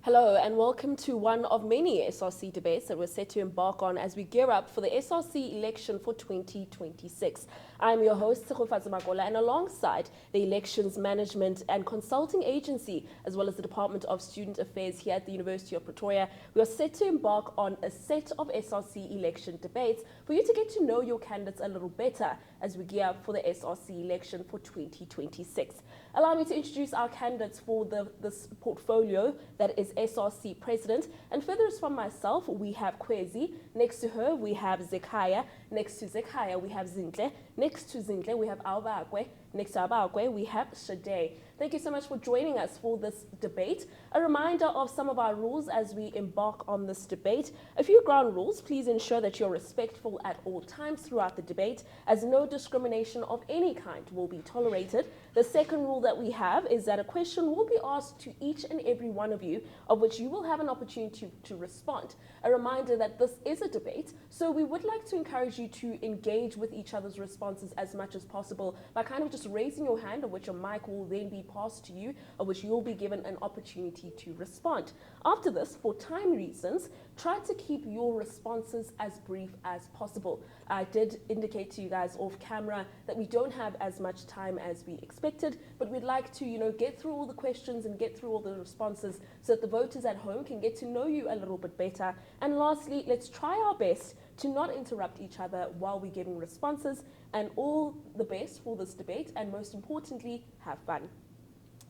Hello and welcome to one of many SRC debates that we're set to embark on as we gear up for the SRC election for 2026. I'm your host, Makola, and alongside the Elections Management and Consulting Agency, as well as the Department of Student Affairs here at the University of Pretoria, we are set to embark on a set of SRC election debates for you to get to know your candidates a little better as we gear up for the SRC election for 2026. Allow me to introduce our candidates for this portfolio that is SRC President. And further from myself, we have Kwezi. Next to her, we have Zekaya. Next to Zekaya, we have Zintle. Next to Zintle, we have Albakwe. Next to Albakwe, we have Shade. Thank you so much for joining us for this debate. A reminder of some of our rules as we embark on this debate. A few ground rules. Please ensure that you're respectful at all times throughout the debate, as no discrimination of any kind will be tolerated. The second rule that we have is that a question will be asked to each and every one of you, of which you will have an opportunity to respond. A reminder that this is a debate, so we would like to encourage you to engage with each other's responses as much as possible by kind of just raising your hand, of which a mic will then be passed to you, of which you'll be given an opportunity to respond. After this, for time reasons, try to keep your responses as brief as possible. I did indicate to you guys off camera that we don't have as much time as we expected, but we'd like to, get through all the questions and get through all the responses so that the voters at home can get to know you a little bit better. And lastly, let's try our best to not interrupt each other while we're giving responses. And all the best for this debate, and most importantly, have fun.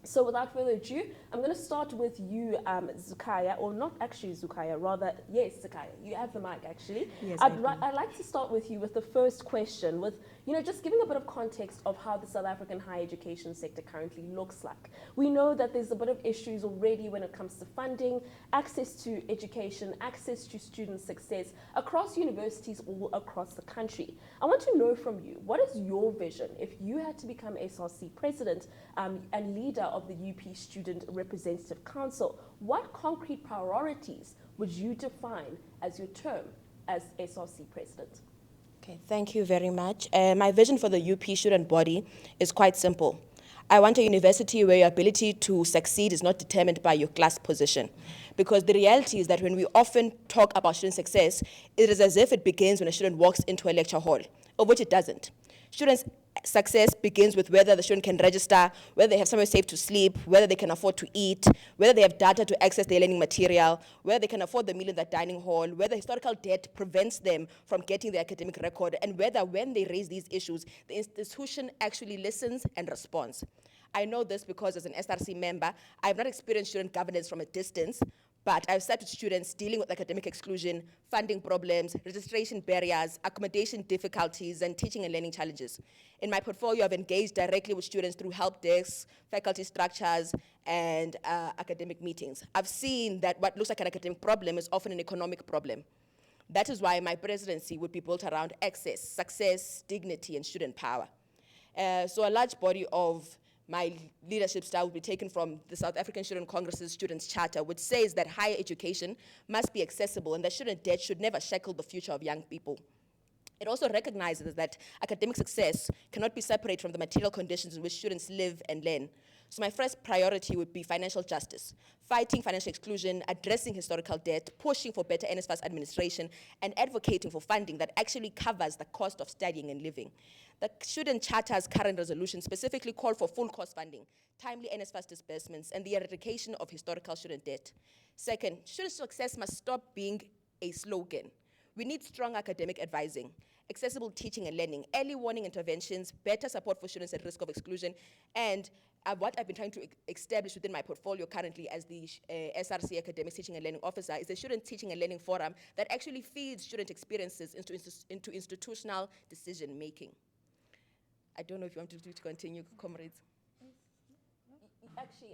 So without further ado, I'm going to start with you, Zukaya, or not actually Zukaya, rather, yes, Zukaya, you have the mic actually. Yes, I'd like to start with you with the first question, with, just giving a bit of context of how the South African higher education sector currently looks like. We know that there's a bit of issues already when it comes to funding, access to education, access to student success across universities all across the country. I want to know from you, what is your vision if you had to become SRC President and leader of the UP Student Representative Council? What concrete priorities would you define as your term as SRC President? Okay, thank you very much. My vision for the UP student body is quite simple. I want a university where your ability to succeed is not determined by your class position. Because the reality is that when we often talk about student success, it is as if it begins when a student walks into a lecture hall, of which it doesn't. Students' success begins with whether the student can register, whether they have somewhere safe to sleep, whether they can afford to eat, whether they have data to access their learning material, whether they can afford the meal in the dining hall, whether historical debt prevents them from getting their academic record, and whether when they raise these issues, the institution actually listens and responds. I know this because as an SRC member, I have not experienced student governance from a distance, but I've sat with students dealing with academic exclusion, funding problems, registration barriers, accommodation difficulties, and teaching and learning challenges. In my portfolio, I've engaged directly with students through help desks, faculty structures, and academic meetings. I've seen that what looks like an academic problem is often an economic problem. That is why my presidency would be built around access, success, dignity, and student power. So a large body of my leadership style will be taken from the South African Student Congress's Students' Charter, which says that higher education must be accessible and that student debt should never shackle the future of young people. It also recognizes that academic success cannot be separated from the material conditions in which students live and learn. So my first priority would be financial justice, fighting financial exclusion, addressing historical debt, pushing for better NSFAS administration, and advocating for funding that actually covers the cost of studying and living. The Student Charter's current resolution specifically called for full cost funding, timely NSFAS disbursements, and the eradication of historical student debt. Second, student success must stop being a slogan. We need strong academic advising, accessible teaching and learning, early warning interventions, better support for students at risk of exclusion, and what I've been trying to establish within my portfolio currently as the SRC Academic Teaching and Learning Officer is a Student Teaching and Learning Forum that actually feeds student experiences into institutional decision making. I don't know if you want to continue, comrades. Actually,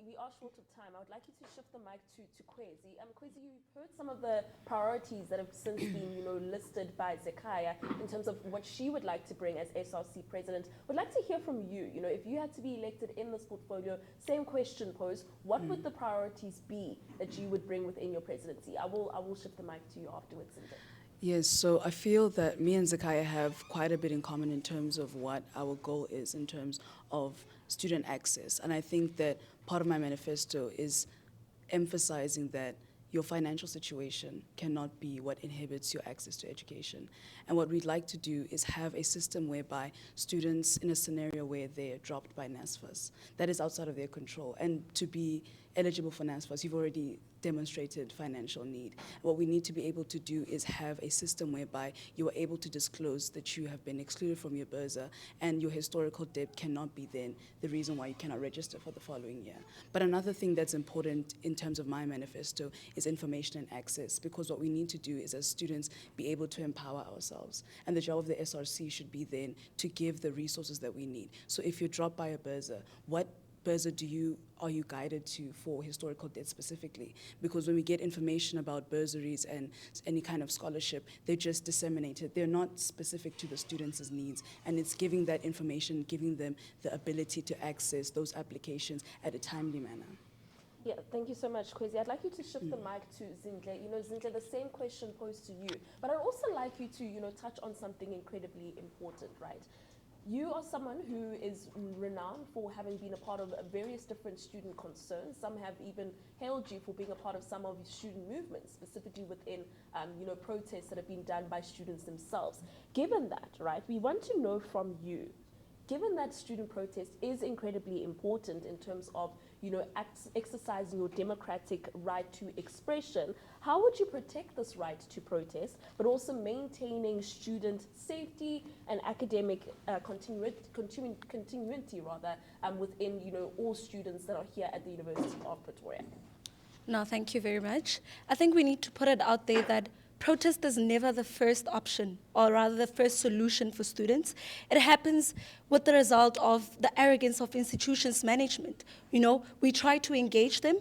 we are short of time. I would like you to shift the mic to Kwezi. Kwezi, you've heard some of the priorities that have since been, listed by Zekaya in terms of what she would like to bring as SRC President. Would like to hear from you. If you had to be elected in this portfolio, same question posed. What would the priorities be that you would bring within your presidency? I will shift the mic to you afterwards, Cindy. Yes, so I feel that me and Zakaya have quite a bit in common in terms of what our goal is in terms of student access. And I think that part of my manifesto is emphasizing that your financial situation cannot be what inhibits your access to education. And what we'd like to do is have a system whereby students in a scenario where they're dropped by NSFAS, that is outside of their control. And to be eligible for NSFAS, you've already demonstrated financial need. What we need to be able to do is have a system whereby you are able to disclose that you have been excluded from your BERSA and your historical debt cannot be then the reason why you cannot register for the following year. But another thing that's important in terms of my manifesto is information and access, because what we need to do is as students be able to empower ourselves. And the job of the SRC should be then to give the resources that we need. So if you're dropped by a BERSA, what BERSA are you guided to for historical debt specifically? Because when we get information about bursaries and any kind of scholarship, they're just disseminated. They're not specific to the students' needs. And it's giving that information, giving them the ability to access those applications at a timely manner. Yeah, thank you so much, Kwesi. I'd like you to shift the mic to Zinhle. You know, Zinhle, the same question posed to you. But I'd also like you to, touch on something incredibly important, right? You are someone who is renowned for having been a part of various different student concerns. Some have even hailed you for being a part of some of the student movements, specifically within, protests that have been done by students themselves. Given that, right, we want to know from you, given that student protest is incredibly important in terms of, exercising your democratic right to expression, how would you protect this right to protest, but also maintaining student safety and academic continuity within, all students that are here at the University of Pretoria? No, thank you very much. I think we need to put it out there that protest is never the first option, or rather the first solution for students. It happens with the result of the arrogance of institutions management. We try to engage them,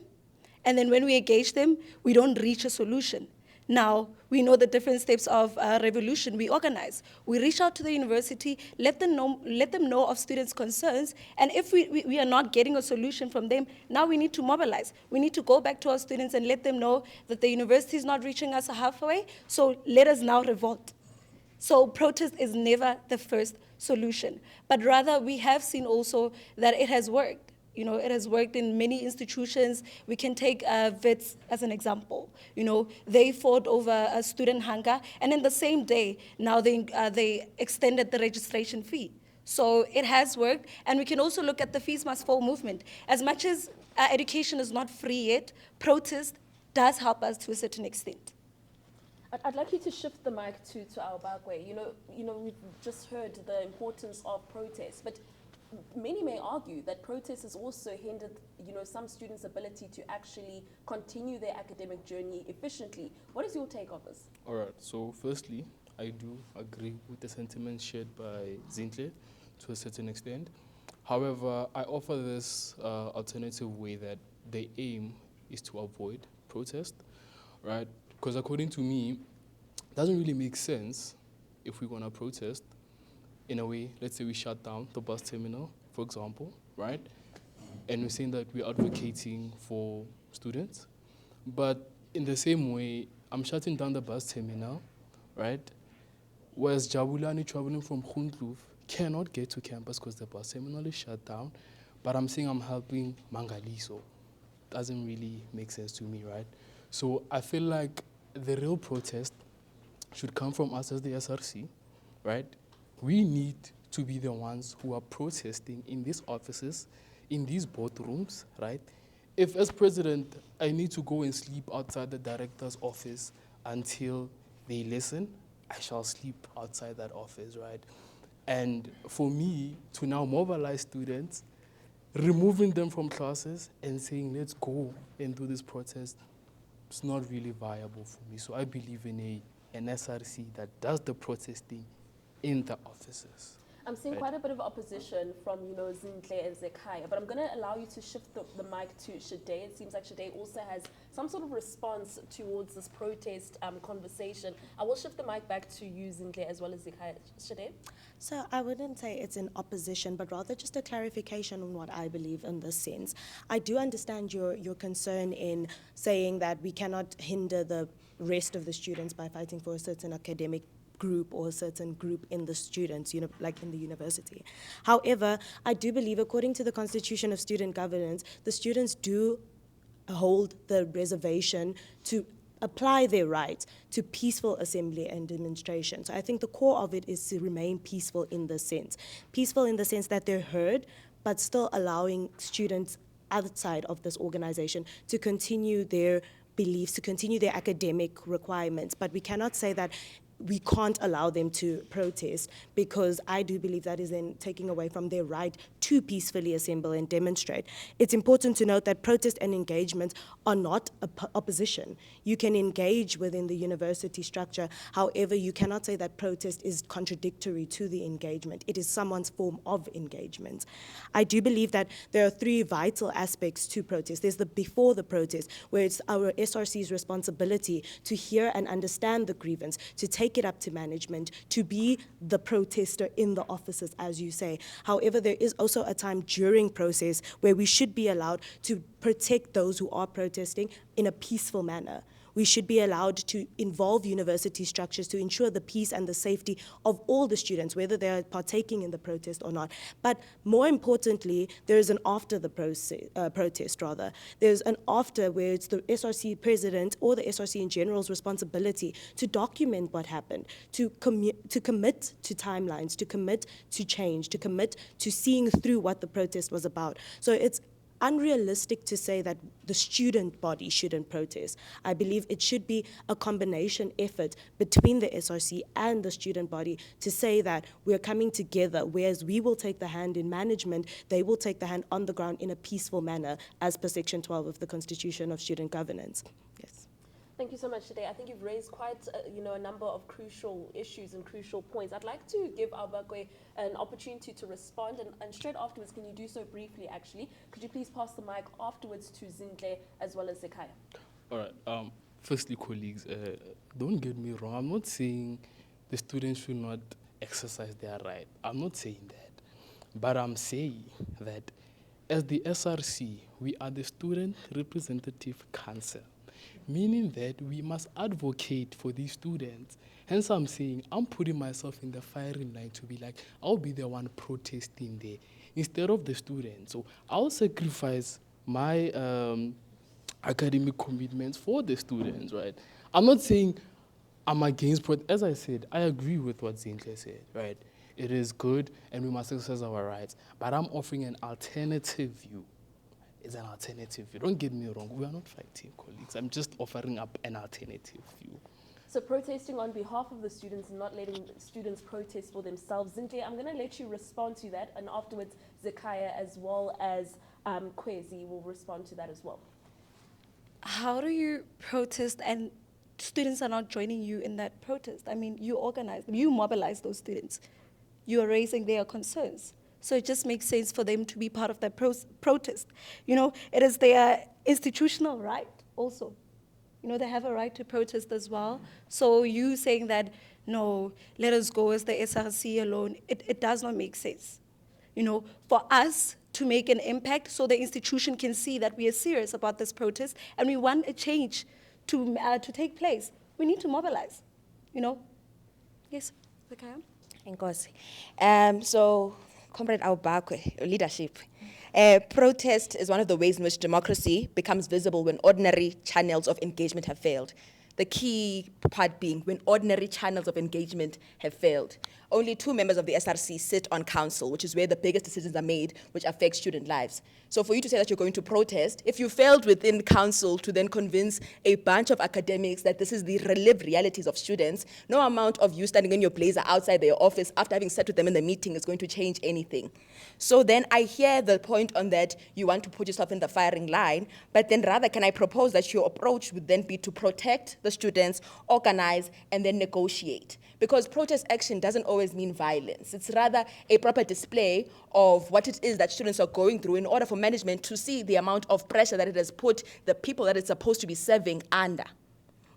and then when we engage them, we don't reach a solution. Now, we know the different steps of revolution. We organize. We reach out to the university, let them know of students' concerns, and if we are not getting a solution from them, now we need to mobilize. We need to go back to our students and let them know that the university is not reaching us halfway, so let us now revolt. So protest is never the first solution, but rather we have seen also that it has worked. It has worked in many institutions. We can take VETS as an example. They fought over student hunger, and in the same day, now they extended the registration fee. So it has worked, and we can also look at the Fees Must Fall movement. As much as education is not free yet, protest does help us to a certain extent. I'd like you to shift the mic to our Bagwe. We've just heard the importance of protest, but many may argue that protest has also hindered, some students' ability to actually continue their academic journey efficiently. What is your take on this? All right. So, firstly, I do agree with the sentiments shared by Zinhle to a certain extent. However, I offer this alternative way that the aim is to avoid protest, right? Because according to me, it doesn't really make sense if we're going to protest. In a way, let's say we shut down the bus terminal, for example, right? And we're saying that we're advocating for students. But in the same way, I'm shutting down the bus terminal, right? Whereas Jabulani traveling from Khundluf cannot get to campus because the bus terminal is shut down. But I'm saying I'm helping Mangaliso. Doesn't really make sense to me, right? So I feel like the real protest should come from us as the SRC, right? We need to be the ones who are protesting in these offices, in these boardrooms, right? If as president, I need to go and sleep outside the director's office until they listen, I shall sleep outside that office, right? And for me to now mobilize students, removing them from classes and saying, let's go and do this protest, it's not really viable for me. So I believe in an SRC that does the protesting in the offices. I'm seeing quite a bit of opposition from, Zinhle and Zekhaya, but I'm going to allow you to shift the mic to Shade. It seems like Shade also has some sort of response towards this protest conversation. I will shift the mic back to you, Zinhle, as well as Zekhaya. Shade? So I wouldn't say it's in opposition, but rather just a clarification on what I believe in this sense. I do understand your concern in saying that we cannot hinder the rest of the students by fighting for a certain academic group or a certain group in the students, like in the university. However, I do believe, according to the Constitution of Student Governance, the students do hold the reservation to apply their rights to peaceful assembly and demonstration. So I think the core of it is to remain peaceful in this sense. Peaceful in the sense that they're heard, but still allowing students outside of this organization to continue their beliefs, to continue their academic requirements. But we cannot say that we can't allow them to protest, because I do believe that is then taking away from their right to peacefully assemble and demonstrate. It's important to note that protest and engagement are not opposition. You can engage within the university structure. However, you cannot say that protest is contradictory to the engagement. It is someone's form of engagement. I do believe that there are three vital aspects to protest. There's the before the protest, where it's our SRC's responsibility to hear and understand the grievance, to take it up to management, to be the protester in the offices, as you say. However, there is also a time during process where we should be allowed to protect those who are protesting in a peaceful manner. We should be allowed to involve university structures to ensure the peace and the safety of all the students, whether they are partaking in the protest or not. But more importantly, there is an after the protest. There's an after where it's the SRC President or the SRC in general's responsibility to document what happened, to commit to timelines, to commit to change, to commit to seeing through what the protest was about. So it's unrealistic to say that the student body shouldn't protest. I believe it should be a combination effort between the SRC and the student body to say that we're coming together, whereas we will take the hand in management, they will take the hand on the ground in a peaceful manner, as per Section 12 of the Constitution of Student Governance. Yes. Thank you so much today. I think you've raised quite a number of crucial issues and crucial points. I'd like to give Albakwe an opportunity to respond, and straight afterwards, can you do so briefly actually? Could you please pass the mic afterwards to Zinhle as well as Zekhaya? All right. Firstly, colleagues, don't get me wrong. I'm not saying the students should not exercise their right. I'm not saying that. But I'm saying that as the SRC, we are the Student Representative Council, meaning that we must advocate for these students. Hence, I'm saying I'm putting myself in the firing line to be like, I'll be the one protesting there instead of the students. So I'll sacrifice my academic commitments for the students, right? I'm not saying I'm against protest. As I said, I agree with what Zinhle said, right? It is good and we must exercise our rights, but I'm offering an alternative view. It's an alternative view. Don't get me wrong. We are not fighting, colleagues. I'm just offering up an alternative view. So protesting on behalf of the students and not letting students protest for themselves. Zinhle, I'm going to let you respond to that, and afterwards Zekhaya as well as Kwezi will respond to that as well. How do you protest and students are not joining you in that protest? I mean, you organize them, you mobilize those students. You are raising their concerns. So it just makes sense for them to be part of that protest. You know, it is their institutional right also. You know, they have a right to protest as well. So you saying that, no, let us go as the SRC alone, it does not make sense. You know, for us to make an impact so the institution can see that we are serious about this protest and we want a change to take place, we need to mobilize, you know. Yes, Zekhaya? Inkosi. So, Comrade Albakwe, leadership. Protest is one of the ways in which democracy becomes visible when ordinary channels of engagement have failed. The key part being when ordinary channels of engagement have failed. Only 2 members of the SRC sit on council, which is where the biggest decisions are made, which affect student lives. So for you to say that you're going to protest, if you failed within council to then convince a bunch of academics that this is the lived realities of students, no amount of you standing in your blazer outside their office after having sat with them in the meeting is going to change anything. So then I hear the point on that you want to put yourself in the firing line, but then rather can I propose that your approach would then be to protect the students, organize, and then negotiate. Because protest action doesn't always mean violence. It's rather a proper display of what it is that students are going through in order for management to see the amount of pressure that it has put the people that it's supposed to be serving under.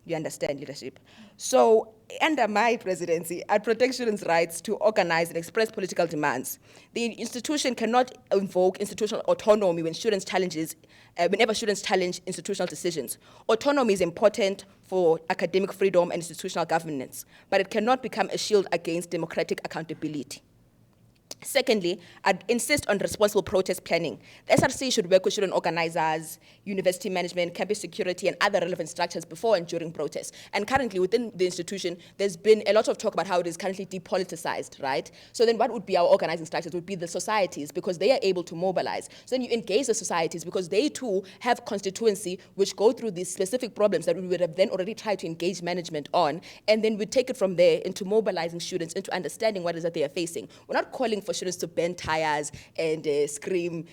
You understand, leadership? So under my presidency, I protect students' rights to organize and express political demands. The institution cannot invoke institutional autonomy when whenever students challenge institutional decisions. Autonomy is important for academic freedom and institutional governance, but it cannot become a shield against democratic accountability. Secondly, I'd insist on responsible protest planning. The SRC should work with student organizers, university management, campus security, and other relevant structures before and during protests. And currently, within the institution, there's been a lot of talk about how it is currently depoliticized, right? So then what would be our organizing structures? Would be the societies, because they are able to mobilize. So then you engage the societies, because they too have constituency which go through these specific problems that we would have then already tried to engage management on, and then we take it from there into mobilizing students, into understanding what it is that they are facing. We're not calling for students to bend tires and scream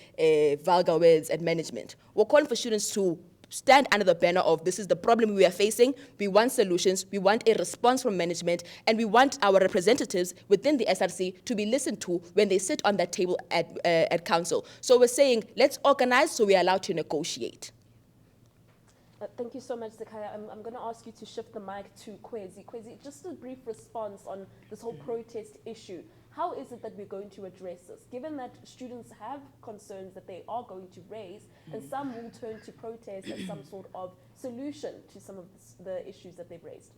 vulgar words at management. We're calling for students to stand under the banner of, this is the problem we are facing, we want solutions, we want a response from management, and we want our representatives within the SRC to be listened to when they sit on that table at council. So we're saying, let's organize so we are allowed to negotiate. Thank you so much, Zakaya. I'm going to ask you to shift the mic to Kwezi. Kwezi, just a brief response on this whole protest issue. How is it that we're going to address this, given that students have concerns that they are going to raise, and some will turn to protest as some sort of solution to some of the issues that they've raised?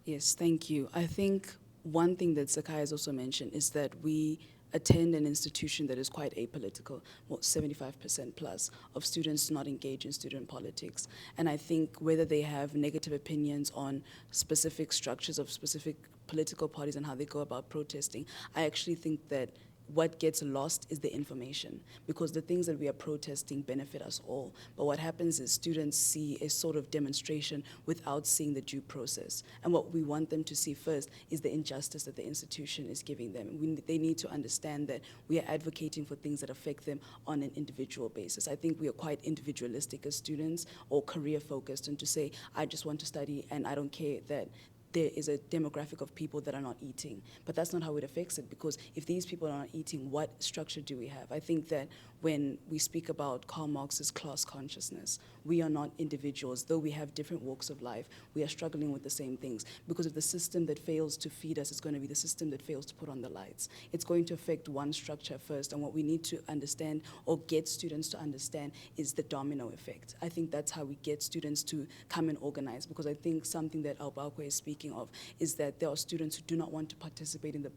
Yes, thank you. I think one thing that Sakai has also mentioned is that we attend an institution that is quite apolitical. Well, 75% plus of students do not engage in student politics. And I think whether they have negative opinions on specific structures of specific political parties and how they go about protesting, I actually think that what gets lost is the information, because the things that we are protesting benefit us all. But what happens is students see a sort of demonstration without seeing the due process. And what we want them to see first is the injustice that the institution is giving them. They need to understand that we are advocating for things that affect them on an individual basis. I think we are quite individualistic as students, or career focused, and to say, I just want to study and I don't care that there is a demographic of people that are not eating. But that's not how it affects it, because if these people are not eating, what structure do we have? I think that when we speak about Karl Marx's class consciousness, we are not individuals. Though we have different walks of life, we are struggling with the same things. Because if the system that fails to feed us is going to be the system that fails to put on the lights, it's going to affect one structure first. And what we need to understand, or get students to understand, is the domino effect. I think that's how we get students to come and organize, because I think something that Albakwe is speaking of is that there are students who do not want to participate in the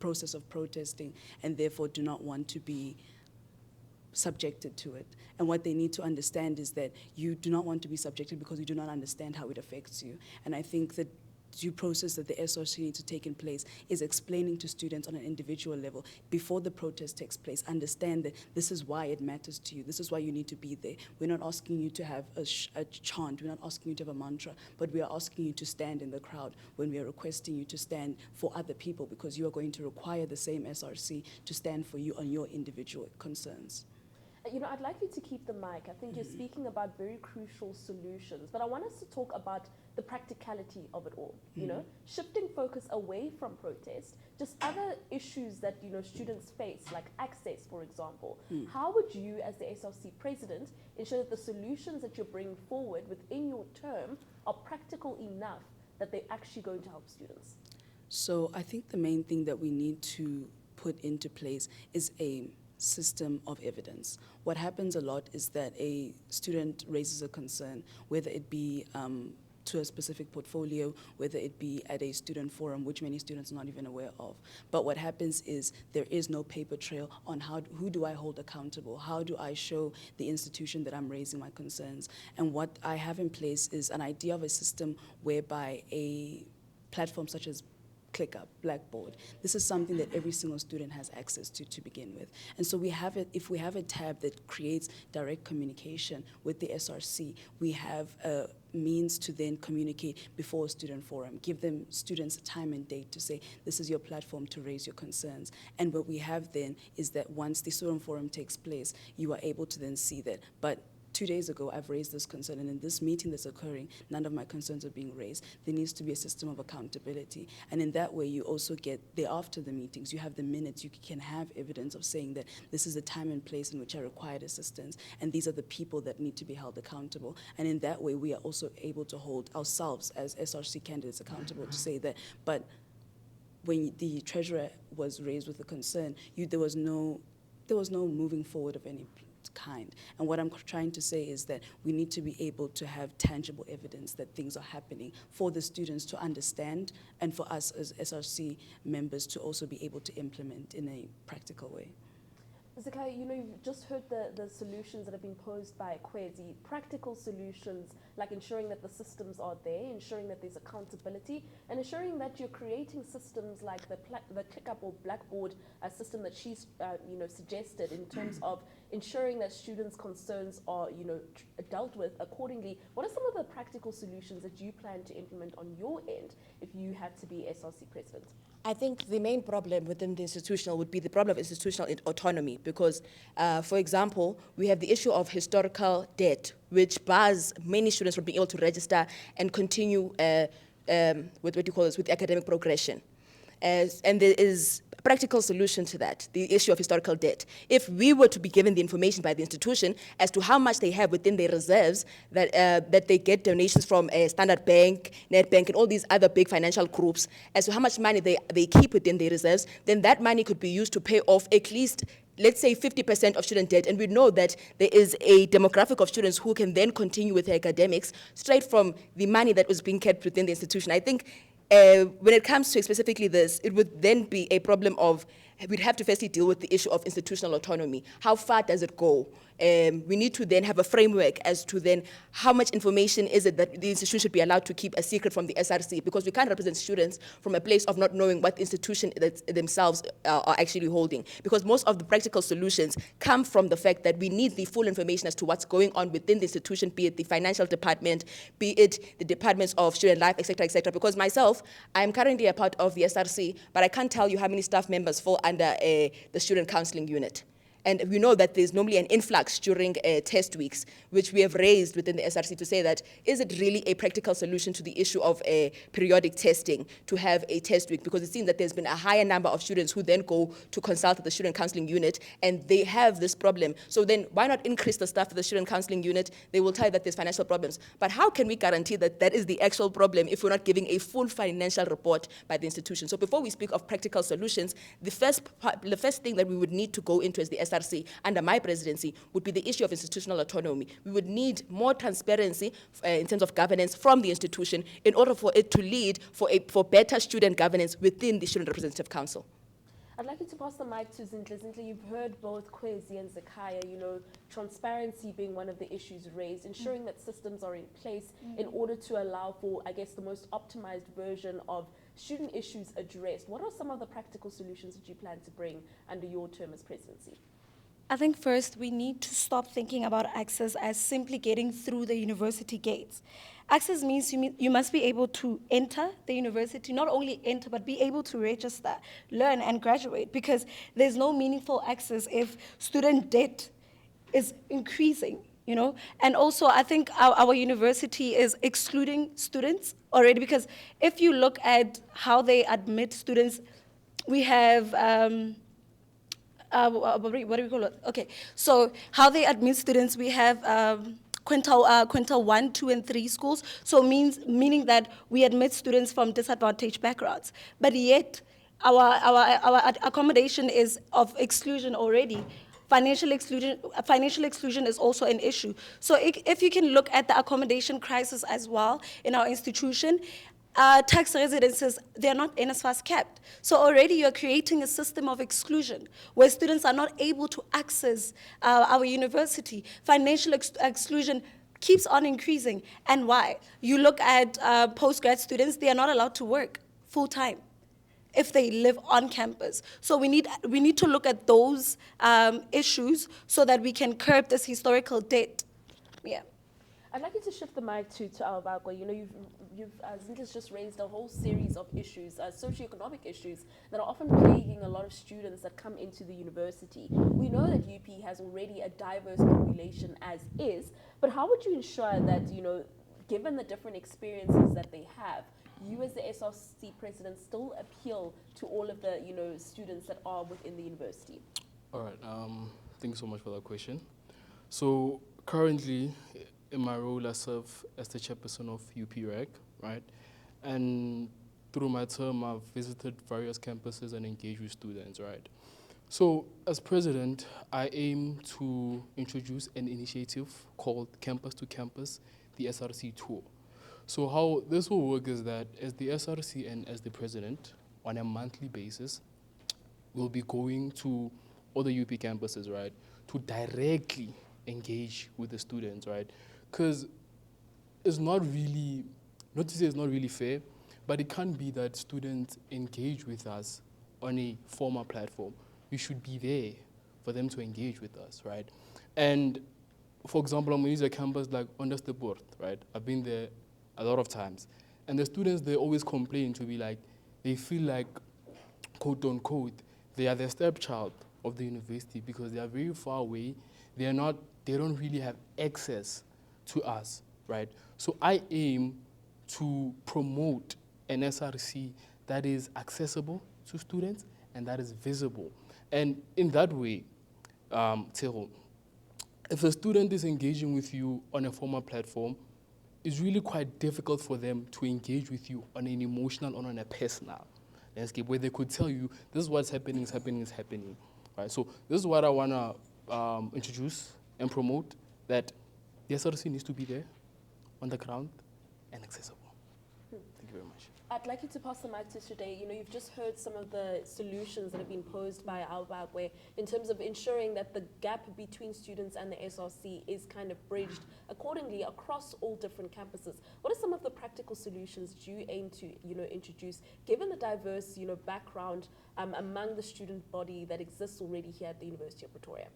process of protesting, and therefore do not want to be subjected to it. And what they need to understand is that you do not want to be subjected because you do not understand how it affects you. And I think that due process that the SRC needs to take in place is explaining to students on an individual level before the protest takes place. Understand that this is why it matters to you. This is why you need to be there. We're not asking you to have a chant. We're not asking you to have a mantra, but we are asking you to stand in the crowd when we are requesting you to stand for other people, because you are going to require the same SRC to stand for you on your individual concerns. You know, I'd like you to keep the mic. I think you're speaking about very crucial solutions, but I want us to talk about the practicality of it all, you know, shifting focus away from protest, just other issues that, you know, students face, like access, for example. How would you, as the SRC president, ensure that the solutions that you're bringing forward within your term are practical enough that they're actually going to help students? So I think the main thing that we need to put into place is a system of evidence. What happens a lot is that a student raises a concern, whether it be to a specific portfolio, whether it be at a student forum, which many students are not even aware of. But what happens is there is no paper trail on who do I hold accountable? How do I show the institution that I'm raising my concerns? And what I have in place is an idea of a system whereby a platform such as ClickUp, Blackboard. This is something that every single student has access to begin with. And so we have it, if we have a tab that creates direct communication with the SRC, we have a means to then communicate before a student forum, give them students a time and date to say, this is your platform to raise your concerns. And what we have then is that once the student forum takes place, you are able to then see that, but 2 days ago, I've raised this concern, and in this meeting that's occurring, none of my concerns are being raised. There needs to be a system of accountability. And in that way, you also get, after the meetings, you have the minutes, you can have evidence of saying that this is the time and place in which I required assistance, and these are the people that need to be held accountable. And in that way, we are also able to hold ourselves as SRC candidates accountable to say that, but when the treasurer was raised with a concern, there was no moving forward of any kind. And what I'm trying to say is that we need to be able to have tangible evidence that things are happening for the students to understand and for us as SRC members to also be able to implement in a practical way. Zakai, you've just heard the solutions that have been posed by Kwezi, practical solutions like ensuring that the systems are there, ensuring that there's accountability, and ensuring that you're creating systems like the ClickUp or Blackboard system that she's suggested in terms of ensuring that students' concerns are dealt with accordingly. What are some of the practical solutions that you plan to implement on your end if you had to be SRC president? I think the main problem within the institutional would be the problem of institutional autonomy because, for example, we have the issue of historical debt, which bars many students from being able to register and continue with academic progression. And there is a practical solution to that, the issue of historical debt. If we were to be given the information by the institution as to how much they have within their reserves, that they get donations from Standard Bank, Nedbank, and all these other big financial groups, as to how much money they keep within their reserves, then that money could be used to pay off at least, let's say, 50% of student debt. And we know that there is a demographic of students who can then continue with their academics straight from the money that was being kept within the institution. I think when it comes to specifically this, it would then be a problem of, we'd have to firstly deal with the issue of institutional autonomy. How far does it go? We need to then have a framework as to then how much information is it that the institution should be allowed to keep a secret from the SRC, because we can't represent students from a place of not knowing what institution that themselves are actually holding. Because most of the practical solutions come from the fact that we need the full information as to what's going on within the institution, be it the financial department, be it the departments of student life, et cetera, et cetera. Because myself, I'm currently a part of the SRC, but I can't tell you how many staff members fall under the student counseling unit. And we know that there's normally an influx during test weeks, which we have raised within the SRC to say that, is it really a practical solution to the issue of periodic testing to have a test week? Because it seems that there's been a higher number of students who then go to consult the student counseling unit, and they have this problem. So then why not increase the staff of the student counseling unit? They will tell you that there's financial problems. But how can we guarantee that that is the actual problem if we're not giving a full financial report by the institution? So before we speak of practical solutions, the first thing that we would need to go into as the SRC under my presidency would be the issue of institutional autonomy. We would need more transparency in terms of governance from the institution in order for it to lead for better student governance within the Student Representative Council. I'd like you to pass the mic to Zintle. Zintle, you've heard both Kwezi and Zakaya, transparency being one of the issues raised, ensuring that systems are in place in order to allow for, I guess, the most optimized version of student issues addressed. What are some of the practical solutions that you plan to bring under your term as presidency? I think first we need to stop thinking about access as simply getting through the university gates. Access means you must be able to enter the university, not only enter, but be able to register, learn, and graduate, because there's no meaningful access if student debt is increasing, And also, I think our university is excluding students already, because if you look at how they admit students, we have... what do we call it? Okay, so how they admit students, we have quintile 1, 2, and 3 schools. So meaning that we admit students from disadvantaged backgrounds, but yet our accommodation is of exclusion already. Financial exclusion is also an issue. So if you can look at the accommodation crisis as well in our institution, tax residences, they're not NSFAS capped. So already you're creating a system of exclusion where students are not able to access our university. Financial exclusion keeps on increasing. And why? You look at postgrad students, they are not allowed to work full-time if they live on campus. So we need to look at those issues so that we can curb this historical debt. Yeah. I'd like you to shift the mic to Albaqua. Zintle's just raised a whole series of issues, socioeconomic issues, that are often plaguing a lot of students that come into the university. We know that UP has already a diverse population as is, but how would you ensure that, given the different experiences that they have, you as the SRC president still appeal to all of the, students that are within the university? All right, thank you so much for that question. So currently, in my role, I serve as the chairperson of UPREC, right? And through my term, I've visited various campuses and engaged with students, right? So, as president, I aim to introduce an initiative called Campus to Campus, the SRC Tour. So how this will work is that as the SRC and as the president, on a monthly basis, we'll be going to all the UP campuses, right, to directly engage with the students, right? Because it's not really, not to say it's not really fair, but it can't be that students engage with us on a formal platform. We should be there for them to engage with us, right? And for example, I'm going to use a campus like Ondersteport, right? I've been there a lot of times. And the students, they always complain to be like, they feel like, quote unquote, they are the stepchild of the university because they are very far away. They don't really have access to us, right? So I aim to promote an SRC that is accessible to students and that is visible. And in that way, Tero, if a student is engaging with you on a formal platform, it's really quite difficult for them to engage with you on an emotional or on a personal landscape where they could tell you, this is what's happening, is happening. Right? So this is what I want to introduce and promote, that the SRC needs to be there on the ground and accessible. Thank you very much. I'd like you to pass the mic to today. You know, you've just heard some of the solutions that have been posed by unpack, where in terms of ensuring that the gap between students and the SRC is kind of bridged accordingly across all different campuses. What are some of the practical solutions do you aim to, you know, introduce, given the diverse, you know, background among the student body that exists already here at the University of Pretoria?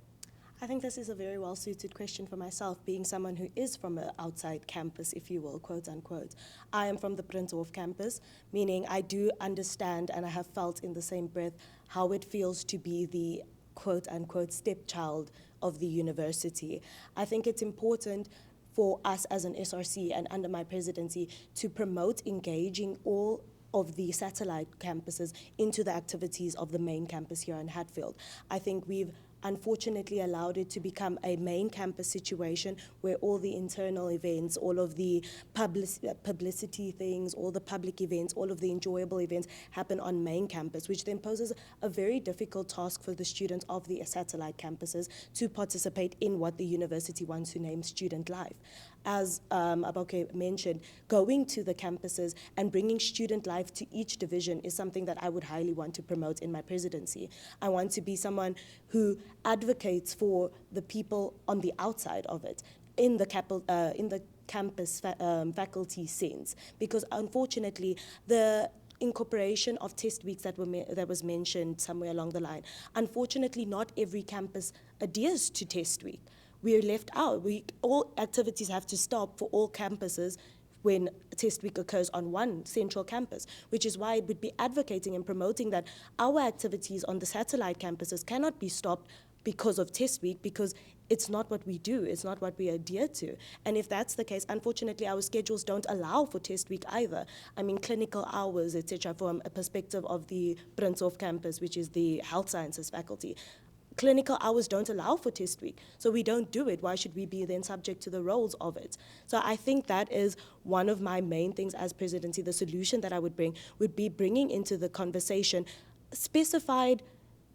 I think this is a very well-suited question for myself, being someone who is from an outside campus, if you will, quote unquote. I am from the Pretoria campus, meaning I do understand and I have felt in the same breath how it feels to be the quote unquote stepchild of the university. I think it's important for us as an SRC and under my presidency to promote engaging all of the satellite campuses into the activities of the main campus here in Hatfield. I think we've unfortunately allowed it to become a main campus situation where all the internal events, all of the publicity things, all the public events, all of the enjoyable events happen on main campus, which then poses a very difficult task for the students of the satellite campuses to participate in what the university wants to name student life. As Aboke mentioned, going to the campuses and bringing student life to each division is something that I would highly want to promote in my presidency. I want to be someone who advocates for the people on the outside of it, in the campus faculty sense, because unfortunately the incorporation of test weeks that was mentioned somewhere along the line, unfortunately not every campus adheres to test week. We're left out. All activities have to stop for all campuses when test week occurs on one central campus, which is why it would be advocating and promoting that our activities on the satellite campuses cannot be stopped because of test week, because it's not what we do, it's not what we adhere to. And if that's the case, unfortunately, our schedules don't allow for test week either. I mean, clinical hours, etc., from a perspective of the Pretoria campus, which is the health sciences faculty. Clinical hours don't allow for test week, so we don't do it. Why should we be then subject to the roles of it? So I think that is one of my main things as presidency. The solution that I would bring would be bringing into the conversation specified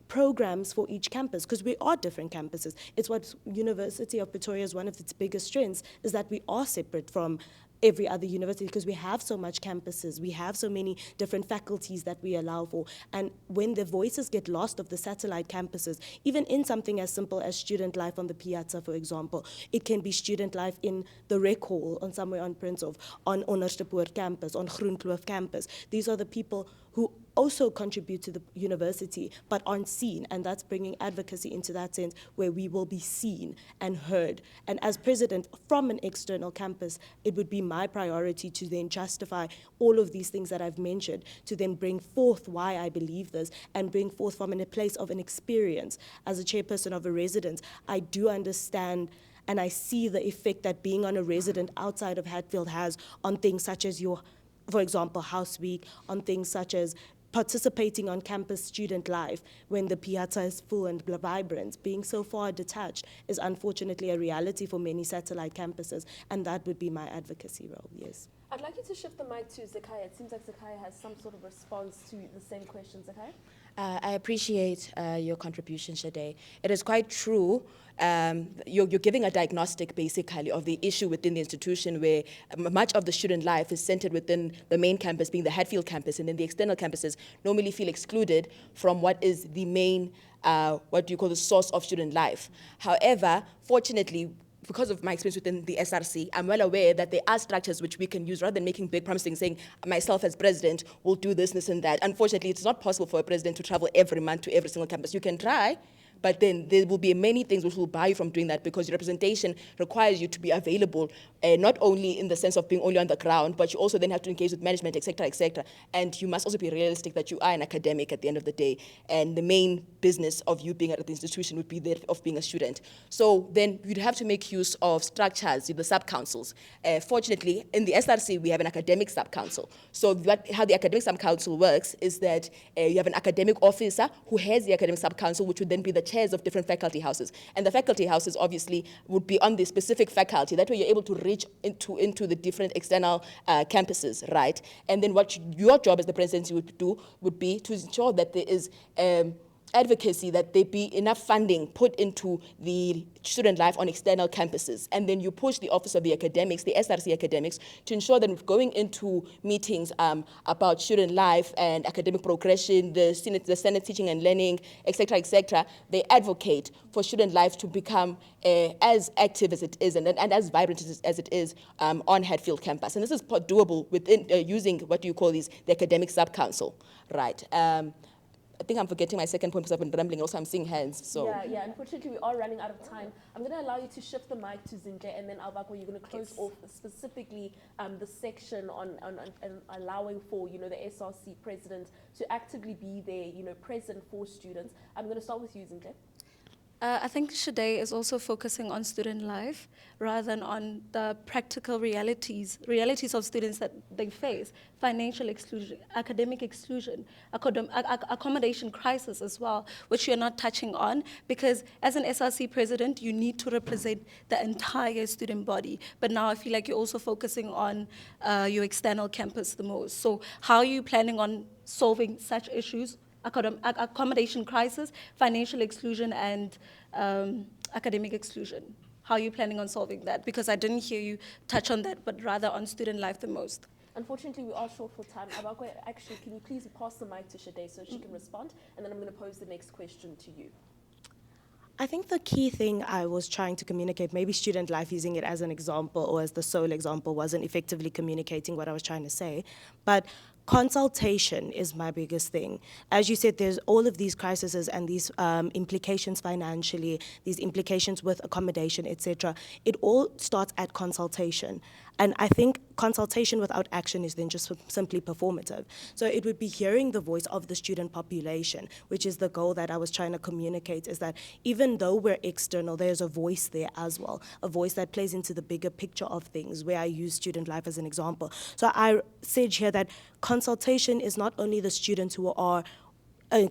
programs for each campus, because we are different campuses. It's what University of Pretoria is one of its biggest strengths, is that we are separate from every other university because we have so much campuses, we have so many different faculties that we allow for. And when the voices get lost of the satellite campuses, even in something as simple as student life on the Piazza, for example, it can be student life in the Rec Hall, on somewhere on Pretoria, on Ondersteport campus, on Groenkloof campus. These are the people who also contribute to the university but aren't seen, and that's bringing advocacy into that sense where we will be seen and heard. And as president from an external campus, it would be my priority to then justify all of these things that I've mentioned, to then bring forth why I believe this, and bring forth from a place of an experience. As a chairperson of a residence, I do understand and I see the effect that being on a resident outside of Hatfield has on things such as for example, House Week, on things such as participating on campus student life when the piazza is full and vibrant. Being so far detached is unfortunately a reality for many satellite campuses, and that would be my advocacy role, yes. I'd like you to shift the mic to Zakiya. It seems like Zakiya has some sort of response to the same question. Zakiya? I appreciate your contribution, Shade. It is quite true. You're giving a diagnostic, basically, of the issue within the institution where much of the student life is centered within the main campus, being the Hatfield campus, and then the external campuses normally feel excluded from what is the main, what do you call the source of student life. However, fortunately, because of my experience within the SRC, I'm well aware that there are structures which we can use rather than making big promises saying, myself as president will do this, and that. Unfortunately, it's not possible for a president to travel every month to every single campus. You can try, but then there will be many things which will bar you from doing that because your representation requires you to be available, not only in the sense of being only on the ground, but you also then have to engage with management, et cetera, et cetera. And you must also be realistic that you are an academic at the end of the day, and the main business of you being at the institution would be that of being a student. So then you'd have to make use of structures, the sub-councils. Fortunately, in the SRC, we have an academic sub-council. So how the academic sub-council works is that you have an academic officer who heads the academic sub-council, which would then be the chairs of different faculty houses. And the faculty houses obviously would be on the specific faculty. That way you're able to reach into the different external campuses, right? And then what your job as the presidency would do would be to ensure that there is advocacy, that there be enough funding put into the student life on external campuses. And then you push the Office of the Academics, the SRC academics, to ensure that going into meetings about student life and academic progression, the Senate teaching and learning, et cetera, they advocate for student life to become as active as it is and as vibrant as it is on Hatfield campus. And this is doable within using what do you call the academic sub-council, right? I think I'm forgetting my second point because I've been rambling. Also, I'm seeing hands. So yeah. Unfortunately, we are running out of time. I'm going to allow you to shift the mic to Zinhle, and then Albako, you're going to close off specifically the section on allowing for the SRC president to actively be there, present for students. I'm going to start with you, Zinhle. I think Shade is also focusing on student life rather than on the practical realities of students that they face: financial exclusion, academic exclusion, accommodation crisis as well, which you're not touching on, because as an SRC president, you need to represent the entire student body. But now I feel like you're also focusing on your external campus the most. So how are you planning on solving such issues? Accommodation crisis, financial exclusion, and academic exclusion. How are you planning on solving that? Because I didn't hear you touch on that, but rather on student life the most. Unfortunately, we are short for time. Abakwe, actually, can you please pass the mic to Shade so she can respond? And then I'm going to pose the next question to you. I think the key thing I was trying to communicate, maybe student life, using it as an example or as the sole example, wasn't effectively communicating what I was trying to say. But consultation is my biggest thing. As you said, there's all of these crises and these implications financially, these implications with accommodation, etc. It all starts at consultation. And I think consultation without action is then just simply performative. So it would be hearing the voice of the student population, which is the goal that I was trying to communicate, is that even though we're external, there's a voice there as well, a voice that plays into the bigger picture of things, where I use student life as an example. So I said here that consultation is not only the students who are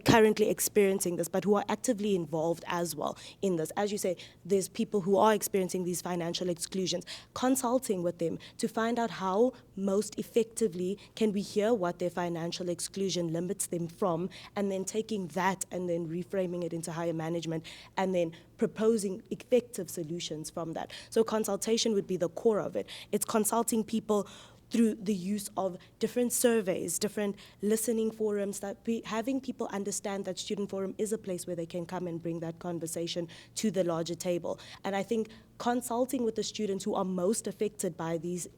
currently experiencing this, but who are actively involved as well in this. As you say, there's people who are experiencing these financial exclusions, consulting with them to find out how most effectively can we hear what their financial exclusion limits them from, and then taking that and then reframing it into higher management, and then proposing effective solutions from that. So consultation would be the core of it. It's consulting people through the use of different surveys, different listening forums, having people understand that Student Forum is a place where they can come and bring that conversation to the larger table. And I think consulting with the students who are most affected by these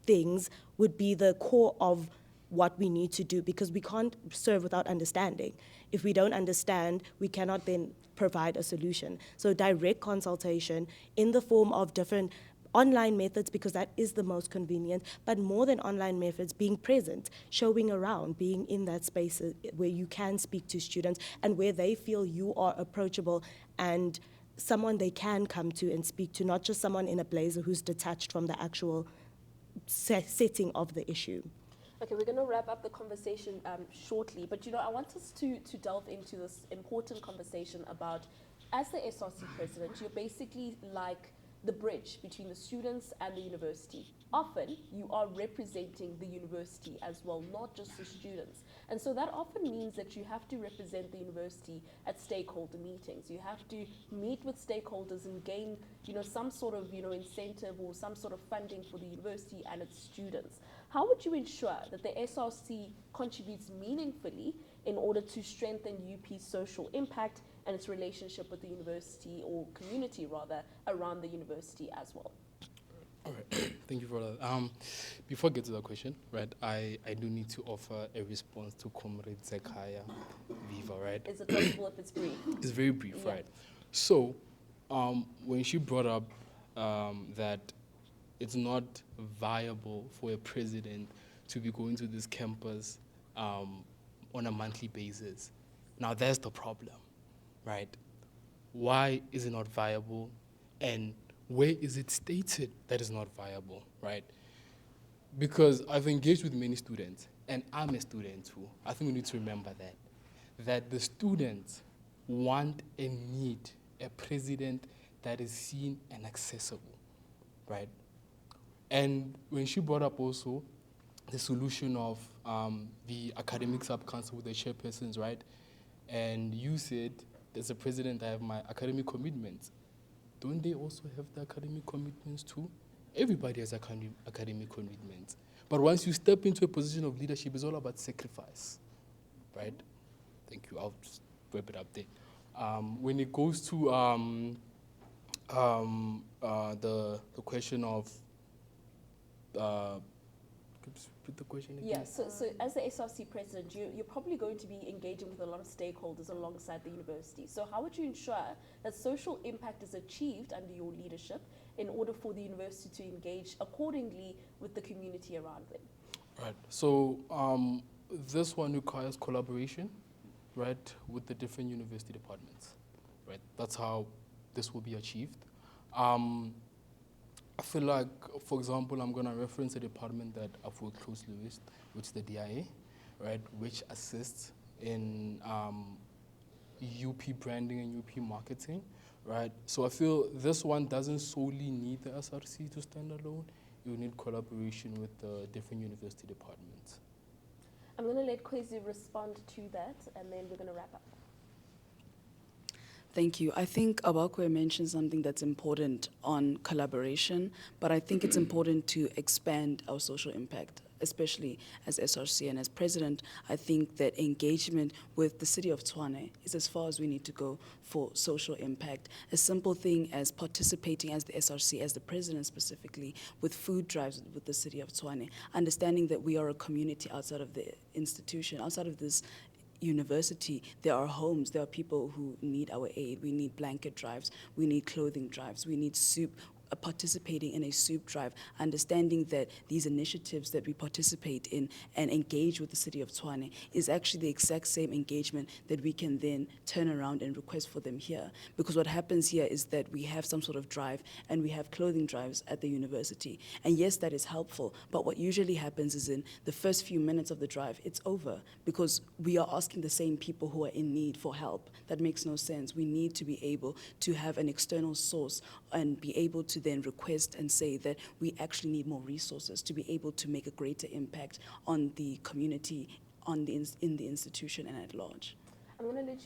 things would be the core of what we need to do, because we can't serve without understanding. If we don't understand, we cannot then provide a solution. So direct consultation in the form of different online methods, because that is the most convenient, but more than online methods, being present, showing around, being in that space where you can speak to students and where they feel you are approachable and someone they can come to and speak to, not just someone in a blazer who's detached from the actual setting of the issue. Okay, we're going to wrap up the conversation shortly, but I want us to delve into this important conversation about, as the SRC president, you're basically like the bridge between the students and the university. Often, you are representing the university as well, not just the students. And so that often means that you have to represent the university at stakeholder meetings. You have to meet with stakeholders and gain, some sort of, incentive or some sort of funding for the university and its students. How would you ensure that the SRC contributes meaningfully in order to strengthen UP's social impact and its relationship with the university, or community rather, around the university as well? All right, thank you for that. Before I get to that question, right, I do need to offer a response to Comrade Zekaya Viva, right? Is it possible if it's brief? It's very brief, Yeah. right? So, when she brought up that it's not viable for a president to be going to this campus on a monthly basis, now that's the problem, right? Why is it not viable, and where is it stated that it's not viable, right? Because I've engaged with many students, and I'm a student too. I think we need to remember that the students want and need a president that is seen and accessible, right? And when she brought up also the solution of the academic sub-council with the chairpersons, right? And you said, as a president, I have my academic commitments. Don't they also have the academic commitments too? Everybody has academic commitments. But once you step into a position of leadership, it's all about sacrifice, right? Thank you. I'll just wrap it up there. When it goes to the question of repeat the question again? Yeah, so as the SRC president, you're probably going to be engaging with a lot of stakeholders alongside the university. So how would you ensure that social impact is achieved under your leadership in order for the university to engage accordingly with the community around them? Right. So this one requires collaboration, right, with the different university departments, right? That's how this will be achieved. I feel like, for example, I'm going to reference a department that I've worked closely with, which is the DIA, right, which assists in UP branding and UP marketing, right? So I feel this one doesn't solely need the SRC to stand alone. You need collaboration with the different university departments. I'm going to let Kwezi respond to that, and then we're going to wrap up. Thank you. I think Abakwe mentioned something that's important on collaboration, but I think it's important to expand our social impact, especially as SRC and as president. I think that engagement with the city of Tshwane is as far as we need to go for social impact. A simple thing as participating as the SRC, as the president specifically, with food drives with the city of Tshwane, understanding that we are a community outside of the institution, outside of this university. There are homes, there are people who need our aid. We need blanket drives, we need clothing drives, we need soup, participating in a soup drive, understanding that these initiatives that we participate in and engage with the city of Tshwane is actually the exact same engagement that we can then turn around and request for them here. Because what happens here is that we have some sort of drive and we have clothing drives at the university. And yes, that is helpful, but what usually happens is in the first few minutes of the drive, it's over because we are asking the same people who are in need for help. That makes no sense. We need to be able to have an external source and be able to then request and say that we actually need more resources to be able to make a greater impact on the community, in the institution and at large. I'm going to let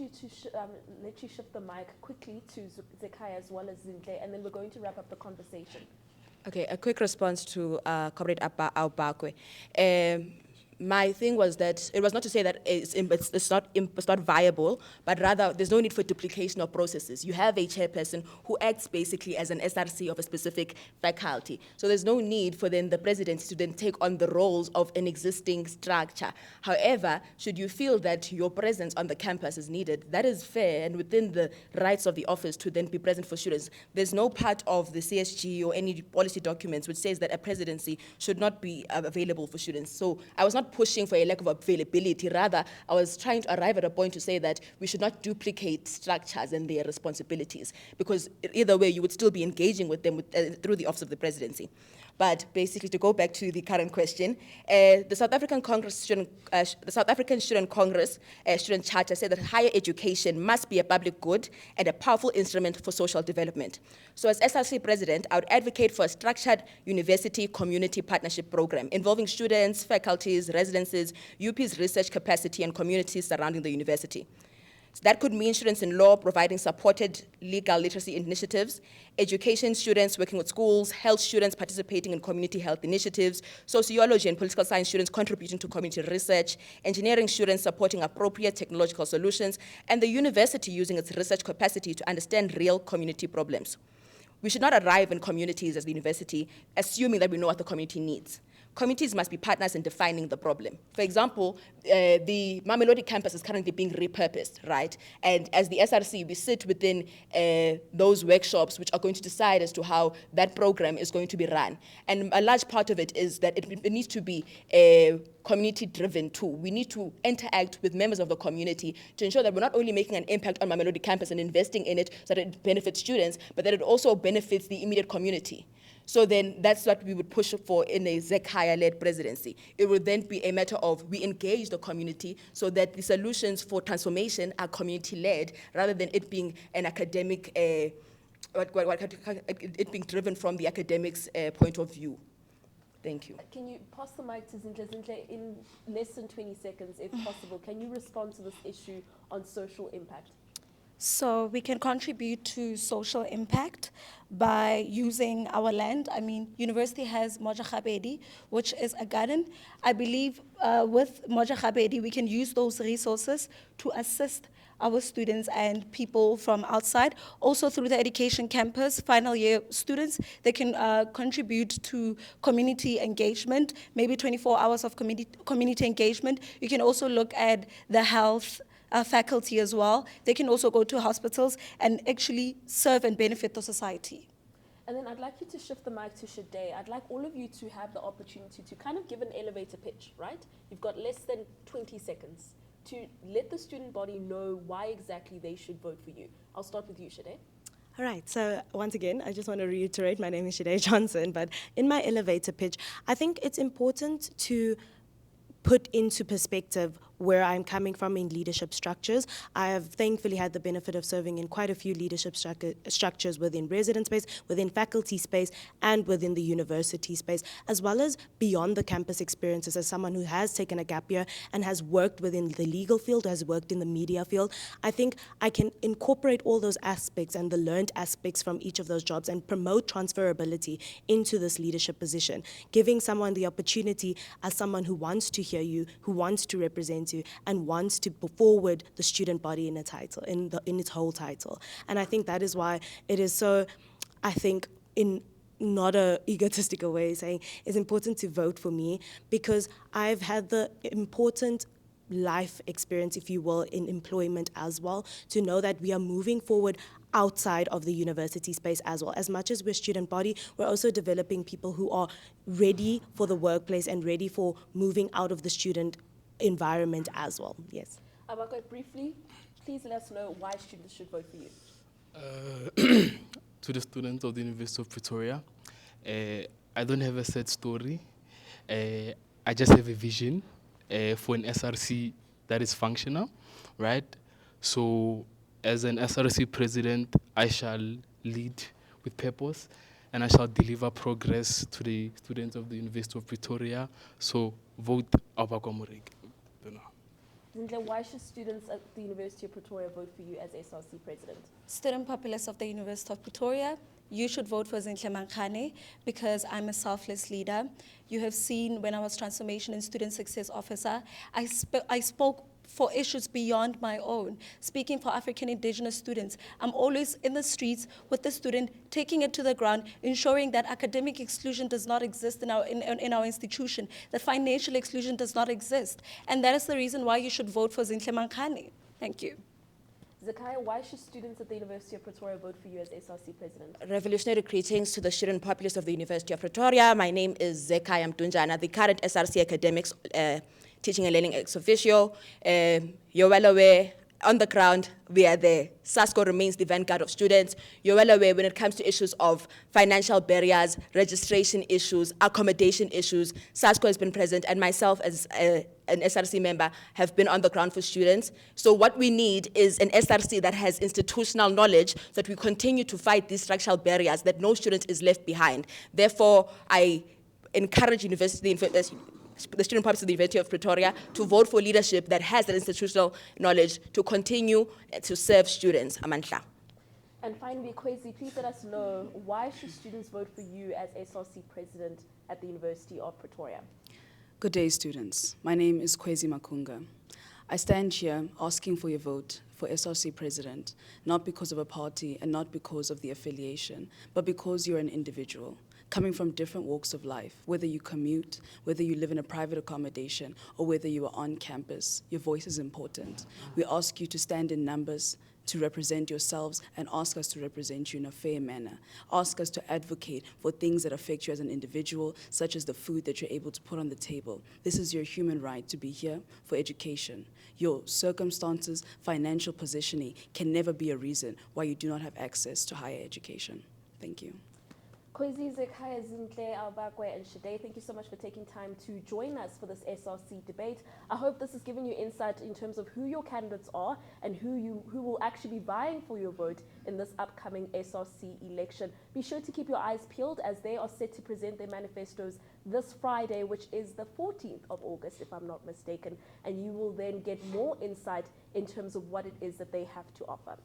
you shift the mic quickly to Zekai as well as Zinhle, and then we're going to wrap up the conversation. Okay, a quick response to Comrade Abakwe. My thing was that it was not to say that it's not viable, but rather there's no need for duplication of processes. You have a chairperson who acts basically as an SRC of a specific faculty. So there's no need for then the presidency to then take on the roles of an existing structure. However, should you feel that your presence on the campus is needed, that is fair and within the rights of the office to then be present for students. There's no part of the CSG or any policy documents which says that a presidency should not be available for students. So I was not not pushing for a lack of availability. Rather, I was trying to arrive at a point to say that we should not duplicate structures and their responsibilities, because either way, you would still be engaging with them through the Office of the Presidency. But basically, to go back to the current question, the South African Student Congress Student Charter said that higher education must be a public good and a powerful instrument for social development. So as SRC President, I would advocate for a structured university community partnership program involving students, faculties, residences, UP's research capacity, and communities surrounding the university. So that could mean students in law providing supported legal literacy initiatives, education students working with schools, health students participating in community health initiatives, sociology and political science students contributing to community research, engineering students supporting appropriate technological solutions, and the university using its research capacity to understand real community problems. We should not arrive in communities as the university assuming that we know what the community needs. Communities must be partners in defining the problem. For example, the Mamelodi campus is currently being repurposed, right? And as the SRC, we sit within those workshops which are going to decide as to how that program is going to be run. And a large part of it is that it needs to be community-driven too. We need to interact with members of the community to ensure that we're not only making an impact on Mamelodi campus and investing in it so that it benefits students, but that it also benefits the immediate community. So then that's what we would push for in a Zekhaya-led presidency. It would then be a matter of we engage the community so that the solutions for transformation are community-led rather than it being an academic, it being driven from the academics' point of view. Thank you. Can you pass the mic to Zinhle? Zinhle, in less than 20 seconds, if possible, can you respond to this issue on social impact? So we can contribute to social impact by using our land. I mean, university has Moja Khabedi, which is a garden. I believe with Moja Khabedi, we can use those resources to assist our students and people from outside. Also through the education campus, final year students, they can contribute to community engagement, maybe 24 hours of community engagement. You can also look at the health faculty as well. They can also go to hospitals and actually serve and benefit the society. And then I'd like you to shift the mic to Shade. I'd like all of you to have the opportunity to kind of give an elevator pitch, right? You've got less than 20 seconds to let the student body know why exactly they should vote for you. I'll start with you, Shade. All right, so once again, I just want to reiterate, my name is Shade Johnson, but in my elevator pitch, I think it's important to put into perspective where I'm coming from in leadership structures. I have thankfully had the benefit of serving in quite a few leadership structures within resident space, within faculty space, and within the university space, as well as beyond the campus experiences as someone who has taken a gap year and has worked within the legal field, has worked in the media field. I think I can incorporate all those aspects and the learned aspects from each of those jobs and promote transferability into this leadership position, giving someone the opportunity as someone who wants to hear you, who wants to represent you, and wants to put forward the student body in a title, in its whole title. And I think that is why it is so, I think, in not a egotistical way saying it's important to vote for me, because I've had the important life experience, if you will, in employment as well, to know that we are moving forward outside of the university space as well. As much as we're student body, we're also developing people who are ready for the workplace and ready for moving out of the student environment as well. Yes. Abako, briefly, please let us know why students should vote for you. To the students of the University of Pretoria, I don't have a set story. I just have a vision for an SRC that is functional, right? So as an SRC president, I shall lead with purpose and I shall deliver progress to the students of the University of Pretoria. So vote Abako Mureg. Why should students at the University of Pretoria vote for you as SRC president? Student populace of the University of Pretoria, you should vote for Zinhle Mankhane because I'm a selfless leader. You have seen when I was Transformation and Student Success Officer, I spoke for issues beyond my own, speaking for African indigenous students. I'm always in the streets with the student, taking it to the ground, ensuring that academic exclusion does not exist in our institution, that financial exclusion does not exist. And that is the reason why you should vote for Zinhle Mankhane. Thank you. Zakaya, why should students at the University of Pretoria vote for you as SRC President? Revolutionary greetings to the student populace of the University of Pretoria. My name is Zekai Mtunjana, the current SRC academics teaching and learning ex officio. You're well aware, on the ground, we are there. SASCO remains the vanguard of students. You're well aware when it comes to issues of financial barriers, registration issues, accommodation issues, SASCO has been present, and myself as an SRC member have been on the ground for students. So what we need is an SRC that has institutional knowledge so that we continue to fight these structural barriers, that no student is left behind. Therefore, I encourage the student populace of the University of Pretoria to vote for leadership that has that institutional knowledge to continue to serve students. Amandla. And finally, Kwezi, please let us know, why should students vote for you as SRC President at the University of Pretoria? Good day, students. My name is Kwezi Makunga. I stand here asking for your vote for SRC President, not because of a party and not because of the affiliation, but because you're an individual, coming from different walks of life, whether you commute, whether you live in a private accommodation, or whether you are on campus. Your voice is important. We ask you to stand in numbers, to represent yourselves, and ask us to represent you in a fair manner. Ask us to advocate for things that affect you as an individual, such as the food that you're able to put on the table. This is your human right to be here for education. Your circumstances, financial positioning can never be a reason why you do not have access to higher education. Thank you. Kwezi, Zekaya, Zintle, Albakwe, and Shade, thank you so much for taking time to join us for this SRC debate. I hope this has given you insight in terms of who your candidates are and who will actually be vying for your vote in this upcoming SRC election. Be sure to keep your eyes peeled as they are set to present their manifestos this Friday, which is the 14th of August, if I'm not mistaken, and you will then get more insight in terms of what it is that they have to offer.